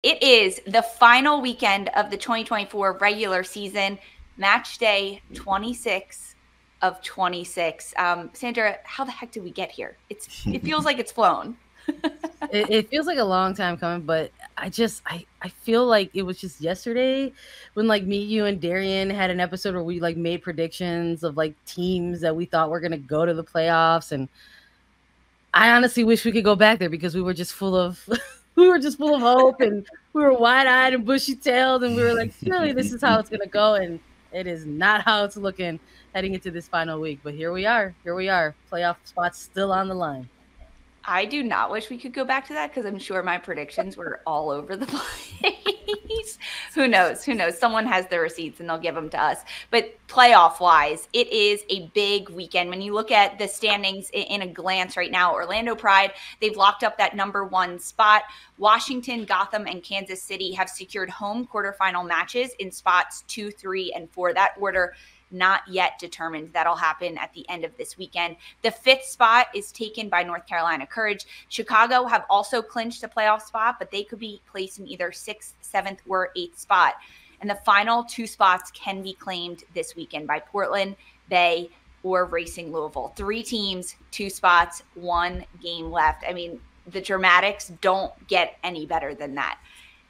It is the final weekend of the 2024 regular season, match day 26 of 26. Sandra, how the heck did we get here? It feels like it's flown. It feels like a long time coming, but I feel like it was just yesterday when like me, you, and Darian had an episode where we like made predictions of like teams that we thought were gonna go to the playoffs, and I honestly wish we could go back there because we were just full of hope, and we were wide eyed and bushy tailed, and we were like, surely this is how it's gonna go, and it is not how it's looking heading into this final week. But here we are, playoff spots still on the line. I do not wish we could go back to that because I'm sure my predictions were all over the place. Who knows? Someone has the receipts and they'll give them to us. But playoff wise, it is a big weekend. When you look at the standings in a glance right now, Orlando Pride, they've locked up that #1 spot. Washington, Gotham, and Kansas City have secured home quarterfinal matches in spots 2, 3, and 4. That order not yet determined. That'll happen at the end of this weekend. The 5th spot is taken by North Carolina Courage. Chicago have also clinched a playoff spot, but they could be placed in either 6th, 7th, or 8th spot. And the final 2 spots can be claimed this weekend by Portland, Bay, or Racing Louisville. 3 teams, 2 spots, 1 game left. I mean, the dramatics don't get any better than that.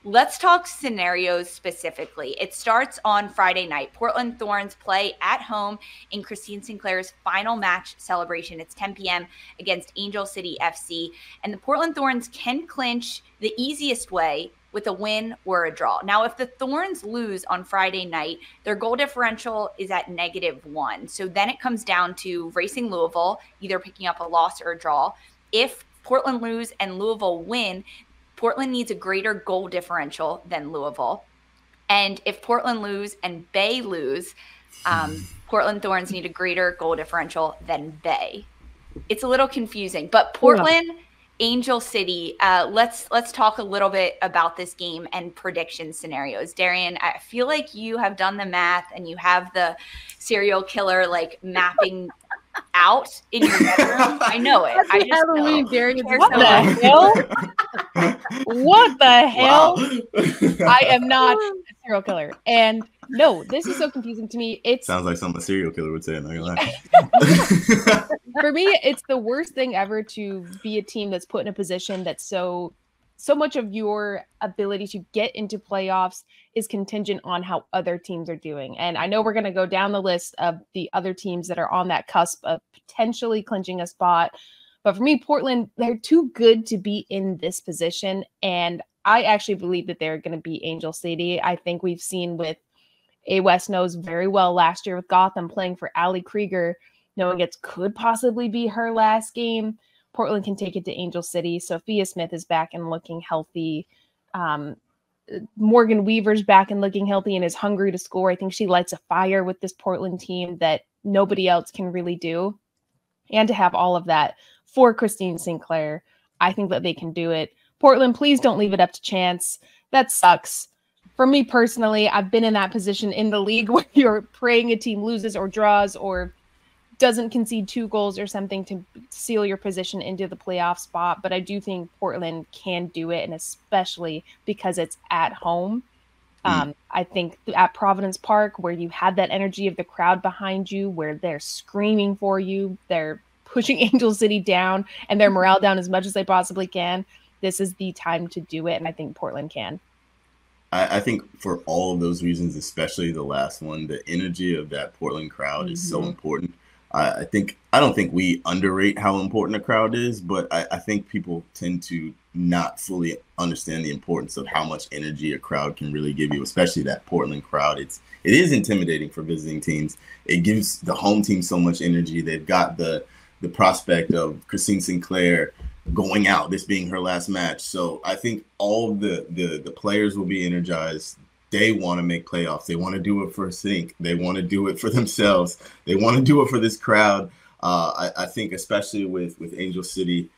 Let's talk scenarios specifically. It starts on Friday night. Portland Thorns play at home in Christine Sinclair's final match celebration. It's 10 p.m. against Angel City FC. And the Portland Thorns can clinch the easiest way with a win or a draw. Now, if the Thorns lose on Friday night, their goal differential is at -1. So then it comes down to Racing Louisville, either picking up a loss or a draw. If Portland lose and Louisville win, Portland needs a greater goal differential than Louisville. And if Portland lose and Bay lose, Portland Thorns need a greater goal differential than Bay. It's a little confusing, but Portland, Angel City, let's talk a little bit about this game and prediction scenarios. Darian, I feel like you have done the math and you have the serial killer like mapping out in your bedroom. I know it. I just Halloween, know. Darian. What the hell? What the hell? Wow. I am not a serial killer. And no, this is so confusing to me. It Sounds like something a serial killer would say. I'm not gonna lie. For me, it's the worst thing ever to be a team that's put in a position that's so much of your ability to get into playoffs is contingent on how other teams are doing. And I know we're going to go down the list of the other teams that are on that cusp of potentially clinching a spot. But for me, Portland, they're too good to be in this position. And I actually believe that they're going to be Angel City. I think we've seen with A. West knows very well last year with Gotham playing for Allie Krieger, knowing it could possibly be her last game. Portland can take it to Angel City. Sophia Smith is back and looking healthy. Morgan Weaver's back and looking healthy and is hungry to score. I think she lights a fire with this Portland team that nobody else can really do. And to have all of that for Christine Sinclair, I think that they can do it. Portland, please don't leave it up to chance. That sucks. For me personally, I've been in that position in the league where you're praying a team loses or draws or doesn't concede 2 goals or something to seal your position into the playoff spot. But I do think Portland can do it, and especially because it's at home. I think at Providence Park, where you have that energy of the crowd behind you, where they're screaming for you, they're pushing Angel City down and their morale down as much as they possibly can, this is the time to do it, and I think Portland can. I think for all of those reasons, especially the last one, the energy of that Portland crowd is so important. I don't think we underrate how important a crowd is, but I think people tend to not fully understand the importance of how much energy a crowd can really give you, especially that Portland crowd. It is intimidating for visiting teams. It gives the home team so much energy. They've got the prospect of Christine Sinclair going out, this being her last match. So I think all of the players will be energized. They want to make playoffs. They want to do it for Sink. They want to do it for themselves. They want to do it for this crowd. I think especially with Angel City,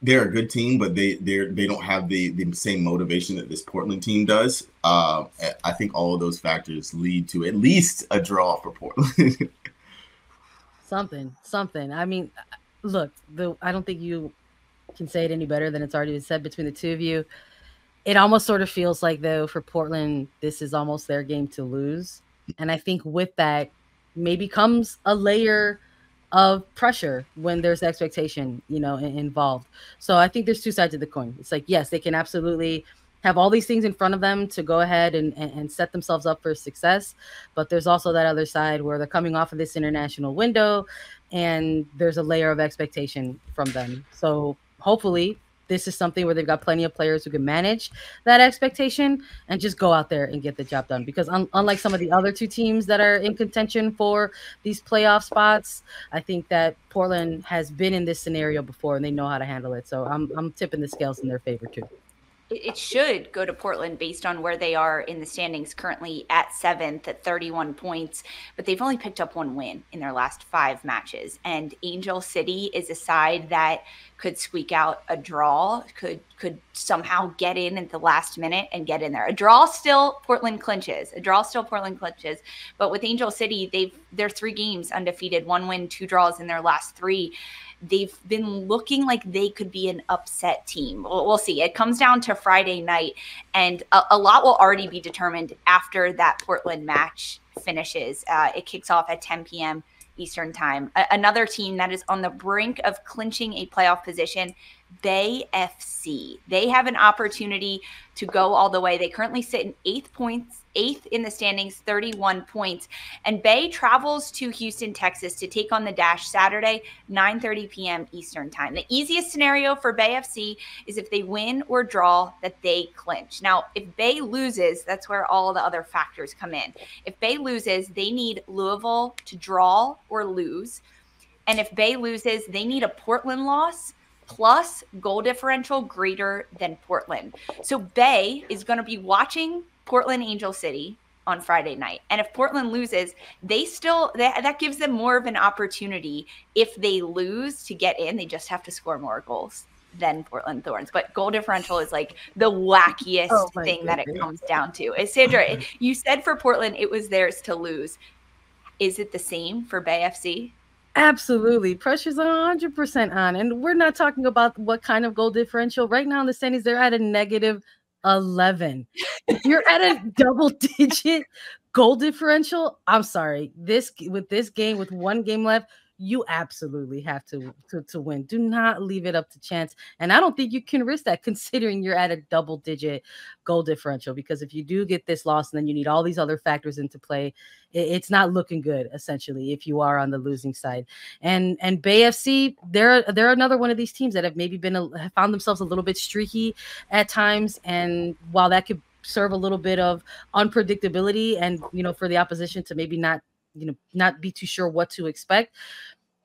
they're a good team, but they don't have the same motivation that this Portland team does. I think all of those factors lead to at least a draw for Portland. Something. I mean, look, I don't think you can say it any better than it's already been said between the two of you. It almost sort of feels like, though, for Portland, this is almost their game to lose. And I think with that maybe comes a layer of pressure when there's expectation, involved. So I think there's two sides of the coin. It's like, yes, they can absolutely have all these things in front of them to go ahead and set themselves up for success. But there's also that other side where they're coming off of this international window and there's a layer of expectation from them. So hopefully this is something where they've got plenty of players who can manage that expectation and just go out there and get the job done. Because unlike some of the other two teams that are in contention for these playoff spots, I think that Portland has been in this scenario before and they know how to handle it. So I'm tipping the scales in their favor too. It should go to Portland based on where they are in the standings, currently at 7th at 31 points, but they've only picked up 1 win in their last 5 matches. And Angel City is a side that could squeak out a draw, could somehow get in at the last minute and get in there. A draw still Portland clinches. But with Angel City, they're 3 games undefeated, 1 win, 2 draws in their last 3. They've been looking like they could be an upset team. We'll see. It comes down to Friday night, and a lot will already be determined after that Portland match finishes. It kicks off at 10 p.m. Eastern time. Another team that is on the brink of clinching a playoff position, Bay FC. They have an opportunity to go all the way. They currently sit in 8th in the standings, 31 points. And Bay travels to Houston, Texas to take on the Dash Saturday, 9:30 p.m. Eastern time. The easiest scenario for Bay FC is if they win or draw, that they clinch. Now, if Bay loses, that's where all the other factors come in. If Bay loses, they need Louisville to draw or lose. And if Bay loses, they need a Portland loss plus goal differential greater than Portland. So Bay is going to be watching Portland Angel City on Friday night. And if Portland loses, that gives them more of an opportunity if they lose to get in. They just have to score more goals than Portland Thorns. But goal differential is like the wackiest thing that it comes down to. Sandra, you said for Portland it was theirs to lose. Is it the same for Bay FC? Absolutely. Pressure's 100% on. And we're not talking about what kind of goal differential. Right now in the standings, they're at a -11. If you're at a double-digit goal differential, I'm sorry. With this game, with 1 game left, you absolutely have to win. Do not leave it up to chance. And I don't think you can risk that considering you're at a double-digit goal differential, because if you do get this loss and then you need all these other factors into play, it's not looking good, essentially, if you are on the losing side. And Bay FC, they're another one of these teams that have maybe have found themselves a little bit streaky at times. And while that could serve a little bit of unpredictability and, for the opposition to maybe not be too sure what to expect,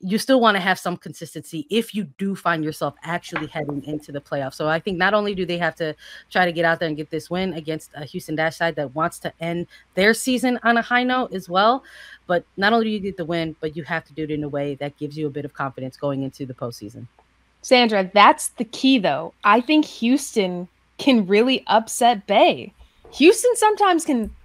you still want to have some consistency if you do find yourself actually heading into the playoffs. So I think not only do they have to try to get out there and get this win against a Houston Dash side that wants to end their season on a high note as well, but not only do you get the win, but you have to do it in a way that gives you a bit of confidence going into the postseason. Sandra, that's the key, though. I think Houston can really upset Bay. Houston sometimes can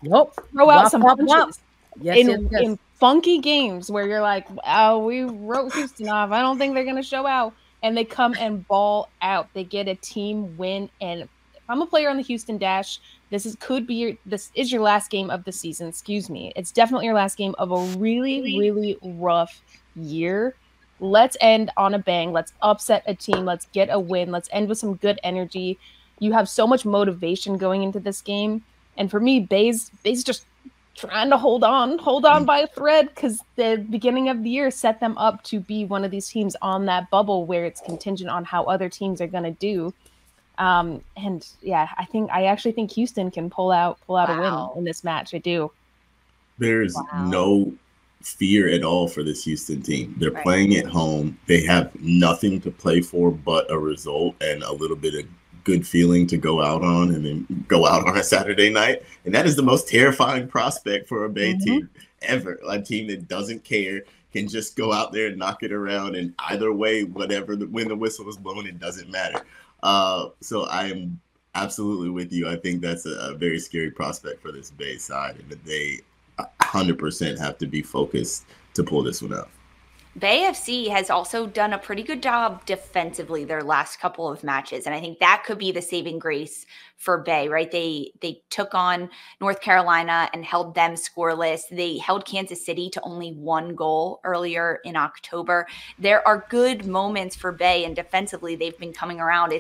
throw out some punches. In funky games where you're like, oh, we wrote Houston off. I don't think they're going to show out. And they come and ball out. They get a team win. And if I'm a player on the Houston Dash, this is your last game of the season. Excuse me. It's definitely your last game of a really, really rough year. Let's end on a bang. Let's upset a team. Let's get a win. Let's end with some good energy. You have so much motivation going into this game. And for me, Bay's just trying to hold on by a thread, because the beginning of the year set them up to be one of these teams on that bubble where it's contingent on how other teams are going to do. And yeah, I actually think Houston can pull out a win in this match. I do. There's no fear at all for this Houston team. They're playing at home. They have nothing to play for but a result and a little bit of good feeling to go out on, and then go out on a Saturday night. And that is the most terrifying prospect for a Bay team ever. A team that doesn't care, can just go out there and knock it around. And either way, when the whistle is blown, it doesn't matter. So I am absolutely with you. I think that's a very scary prospect for this Bay side, and that they 100% have to be focused to pull this one out. Bay FC has also done a pretty good job defensively their last couple of matches. And I think that could be the saving grace for Bay, right? They took on North Carolina and held them scoreless. They held Kansas City to only 1 goal earlier in October. There are good moments for Bay, and defensively they've been coming around.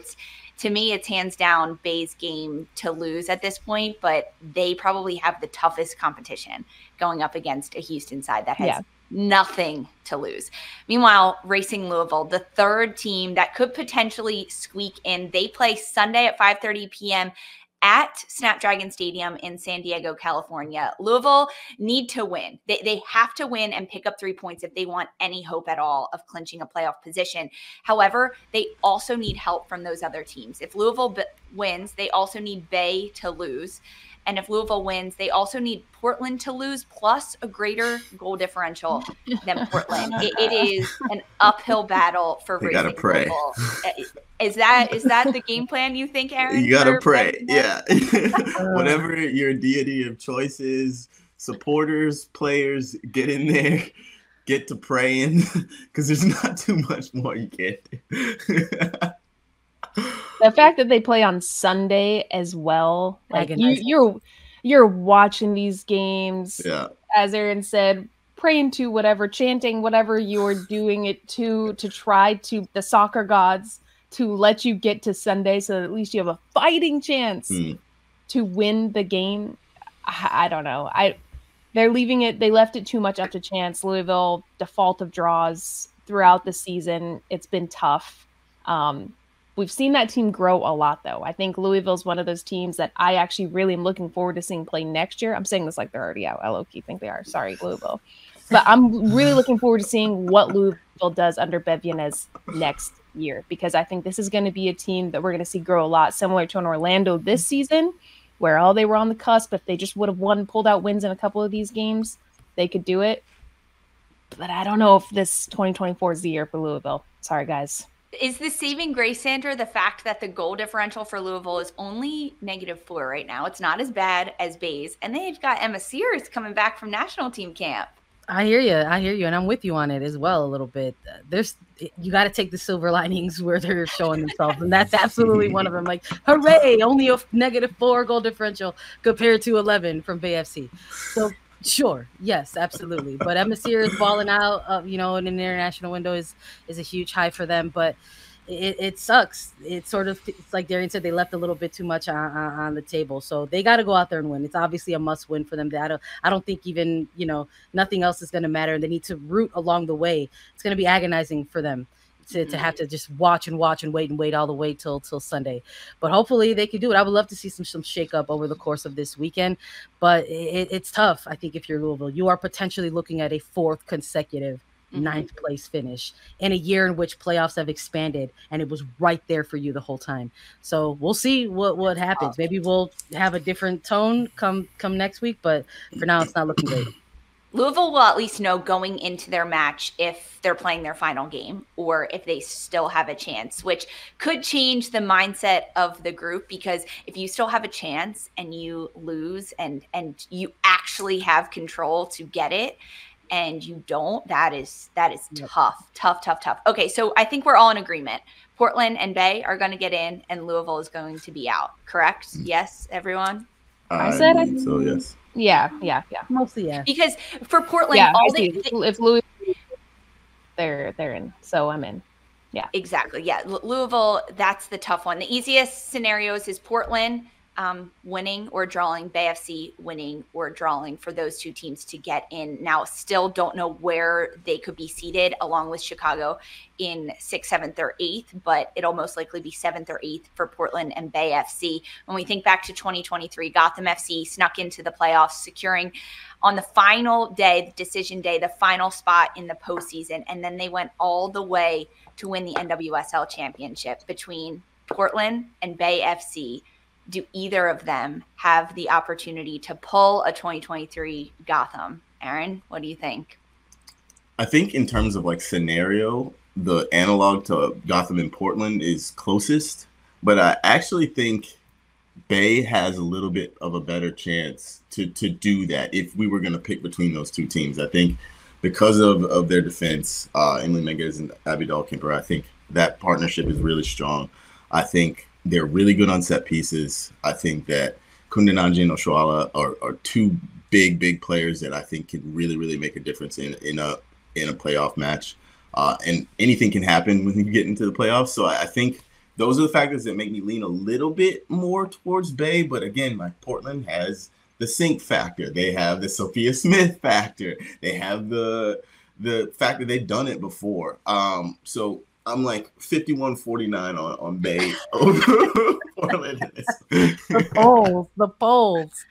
To me, it's hands down Bay's game to lose at this point, but they probably have the toughest competition going up against a Houston side that has nothing to lose. Meanwhile, Racing Louisville, the third team that could potentially squeak in, they play Sunday at 5:30 p.m. at Snapdragon Stadium in San Diego, California. Louisville need to win. They have to win and pick up 3 points if they want any hope at all of clinching a playoff position. However, they also need help from those other teams. If Louisville wins, they also need Bay to lose. And if Louisville wins, they also need Portland to lose, plus a greater goal differential than Portland. It is an uphill battle for Racing gotta pray. Louisville. Is that the game plan, you think, Aaron? You gotta pray. Yeah. Whatever your deity of choice is, supporters, players, get in there, get to praying, because there's not too much more you can do. The fact that they play on Sunday as well, like you're watching these games, as Aaron said, praying to whatever, chanting whatever you're doing it to try to the soccer gods to let you get to Sunday, so that at least you have a fighting chance to win the game. I don't know. They left it too much up to chance. Louisville, default of draws throughout the season. It's been tough. We've seen that team grow a lot, though. I think Louisville's one of those teams that I actually really am looking forward to seeing play next year. I'm saying this like they're already out. I low-key think they are. Sorry, Louisville. But I'm really looking forward to seeing what Louisville does under Bev Yanez next year, because I think this is going to be a team that we're going to see grow a lot, similar to an Orlando this season, where they were on the cusp. If they just would have pulled out wins in a couple of these games, they could do it. But I don't know if this 2024 is the year for Louisville. Sorry, guys. Is the saving grace, Sandra, the fact that the goal differential for Louisville is only -4 right now? It's not as bad as Bay's. And they've got Emma Sears coming back from national team camp. I hear you. And I'm with you on it as well a little bit. You got to take the silver linings where they're showing themselves. And that's absolutely one of them. Like, hooray, only a -4 goal differential compared to 11 from Bay FC. So, sure. Yes, absolutely. But Emma Sears balling out, in an international window is a huge high for them. But it sucks. It's like Darian said, they left a little bit too much on the table. So they got to go out there and win. It's obviously a must win for them. I don't think even, nothing else is going to matter. And they need to root along the way. It's going to be agonizing for them to have to just watch and wait all the way till Sunday. But hopefully they can do it. I would love to see some shakeup over the course of this weekend, but it's tough. I think if you're Louisville, you are potentially looking at a 4th consecutive 9th place finish in a year in which playoffs have expanded, and it was right there for you the whole time. So we'll see what happens. Maybe we'll have a different tone come next week, but for now it's not looking great. Louisville will at least know going into their match if they're playing their final game or if they still have a chance, which could change the mindset of the group, because if you still have a chance and you lose and you actually have control to get it and you don't, that is tough. Okay, so I think we're all in agreement. Portland and Bay are going to get in and Louisville is going to be out, correct? Yes, everyone? I said so, yes. Yeah. Mostly, yeah. Because for Portland, if Louis, they're in, so I'm in. Yeah, exactly. Yeah, Louisville, that's the tough one. The easiest scenarios is Portland winning or drawing, Bay FC winning or drawing for those two teams to get in. Now, still don't know where they could be seated along with Chicago in 6th, 7th, or 8th, but it'll most likely be 7th or 8th for Portland and Bay FC. When we think back to 2023, Gotham FC snuck into the playoffs, securing on the final day, the decision day, the final spot in the postseason, and then they went all the way to win the NWSL championship. Between Portland and Bay FC, do either of them have the opportunity to pull a 2023 Gotham? Aaron, what do you think? I think in terms of like scenario, the analog to Gotham and Portland is closest, but I actually think Bay has a little bit of a better chance to do that if we were going to pick between those two teams. I think because of their defense, Emily Menges and Abidal Kemper, I think that partnership is really strong. I think they're really good on set pieces. I think that Kundananji and Oshoala are two big players that I think can really make a difference in a playoff match. And anything can happen when you get into the playoffs. So I think those are the factors that make me lean a little bit more towards Bay. But again, Portland has the sink factor. They have the Sophia Smith factor. They have the fact that they've done it before. So I'm like 51-49 on Bay over Portland. The polls.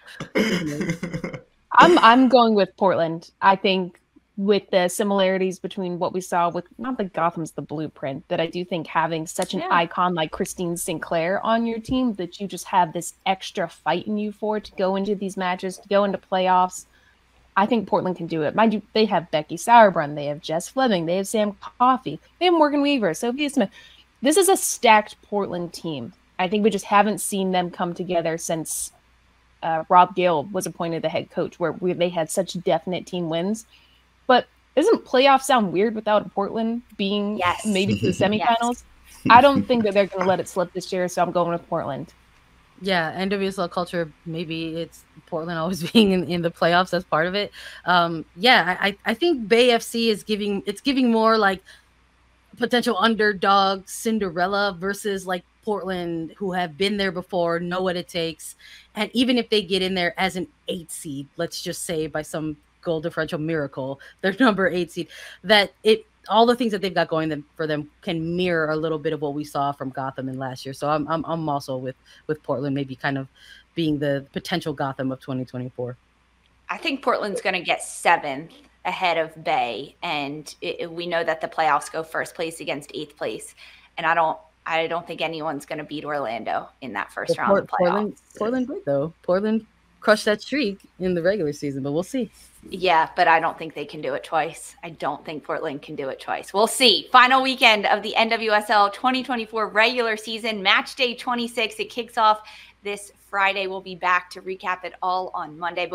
I'm going with Portland. I think with the similarities between what we saw with, not that Gotham's the blueprint, but I do think having such an icon like Christine Sinclair on your team, that you just have this extra fight in you for to go into these matches, to go into playoffs. I think Portland can do it. Mind you, they have Becky Sauerbrunn, they have Jess Fleming, they have Sam Coffey, they have Morgan Weaver, Sophia Smith. This is a stacked Portland team. I think we just haven't seen them come together since Rob Gale was appointed the head coach, where they had such definite team wins. But doesn't playoffs sound weird without Portland being maybe to the semifinals? I don't think that they're going to let it slip this year, so I'm going with Portland. Yeah, NWSL culture, maybe it's Portland always being in the playoffs as part of it. I think Bay FC is giving more like potential underdog Cinderella versus like Portland, who have been there before, know what it takes. And even if they get in there as an 8 seed, let's just say by some goal differential miracle, they're number 8 seed, that all the things that they've got going for them can mirror a little bit of what we saw from Gotham in last year. So I'm also with Portland, maybe kind of being the potential Gotham of 2024. I think Portland's going to get 7th ahead of Bay, and we know that the playoffs go first place against 8th place, and I don't think anyone's going to beat Orlando in that first round of playoffs. Portland did though. Portland crushed that streak in the regular season, but we'll see. Yeah, but I don't think they can do it twice. I don't think Portland can do it twice. We'll see. Final weekend of the NWSL 2024 regular season, Match Day 26. It kicks off this Friday. We'll be back to recap it all on Monday.